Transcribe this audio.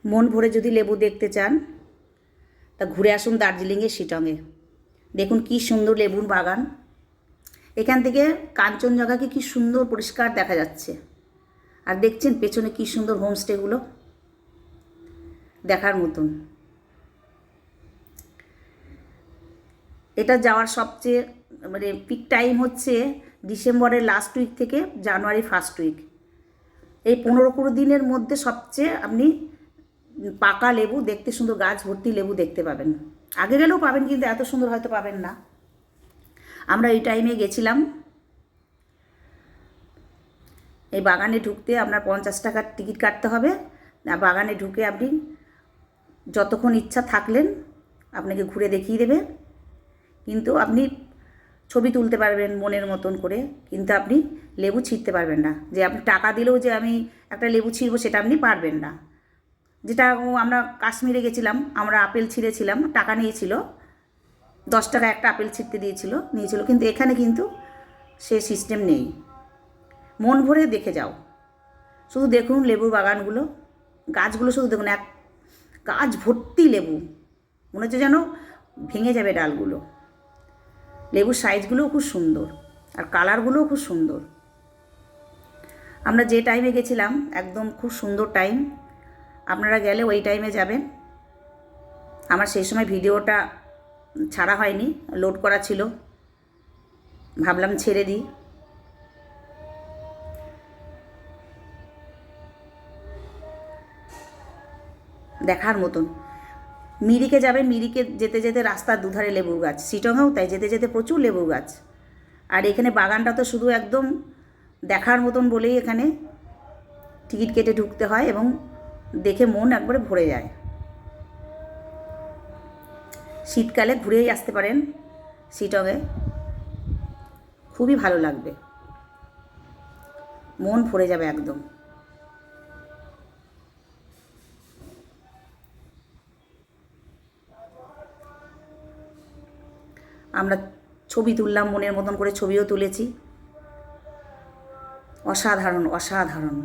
মন ভরে যদি লেবু দেখতে চান তা ঘুরে আসুন দার্জিলিংয়ের শিটংয়ে। দেখুন কি সুন্দর লেবুর বাগান। এখান থেকে কাঞ্চনজঙ্ঘাকে কি সুন্দর পরিষ্কার দেখা যাচ্ছে। আর দেখছেন পেছনে কি সুন্দর হোমস্টেগুলো, দেখার মতন। এটা যাওয়ার সবচেয়ে পিক টাইম হচ্ছে ডিসেম্বরের লাস্ট উইক থেকে জানুয়ারি ফার্স্ট উইক। এই 15-20 দিনের মধ্যে সবচেয়ে আপনি পাকা লেবু, দেখতে সুন্দর গাছ ভর্তি লেবু দেখতে পাবেন। আগে গেলেও পাবেন, কিন্তু এত সুন্দর হয়তো পাবেন না। আমরা এই টাইমে গেছিলাম। এই বাগানে ঢুকতে আপনার 50 টাকার টিকিট কাটতে হবে। বাগানে ঢুকে আপনি যতক্ষণ ইচ্ছা থাকলেন আপনাকে ঘুরে দেখিয়ে দেবে, কিন্তু আপনি ছবি তুলতে পারবেন মনের মতন করে, কিন্তু আপনি লেবু ছিঁড়তে পারবেন না। যে আপনি টাকা দিলেও যে আমি একটা লেবু ছিঁড়বো সেটা আপনি পারবেন না। যেটা আমরা কাশ্মীরে গেছিলাম, আমরা আপেল ছিঁড়েছিলাম, টাকা নিয়েছিল, 10 টাকা একটা আপেল ছিঁড়তে নিয়েছিল, কিন্তু এখানে কিন্তু সে সিস্টেম নেই। মন ভরে দেখে যাও। শুধু দেখুন লেবুর বাগানগুলো, গাছগুলো শুধু দেখুন, এক গাছ ভর্তি লেবু, মনে হচ্ছে যেন ভেঙে যাবে ডালগুলো। লেবুর সাইজগুলোও খুব সুন্দর আর কালারগুলোও খুব সুন্দর। আমরা যে টাইমে গেছিলাম একদম খুব সুন্দর টাইম। আপনারা গেলে ওই টাইমে যাবেন। আমার সেই সময় ভিডিওটা ছাড়া হয়নি, লোড করা ছিল, ভাবলাম ছেড়ে দিই। দেখার মতন। মিরিকে যাবেন, মিরিকে যেতে যেতে রাস্তার দুধারে লেবুর গাছ, শিটংয়েও তাই, যেতে যেতে প্রচুর লেবুর গাছ। আর এখানে বাগানটা তো শুধু একদম দেখার মতন বলেই এখানে টিকিট কেটে ঢুকতে হয় এবং দেখে মন একবারে ভরে যায়। শীতকালে ঘুরেই আসতে পারেন শিটংয়ে, খুবই ভালো লাগবে, মন ভরে যাবে একদম। আমরা ছবি তুললাম, মনের মতন করে ছবিও তুলেছি। অসাধারণ অসাধারণ।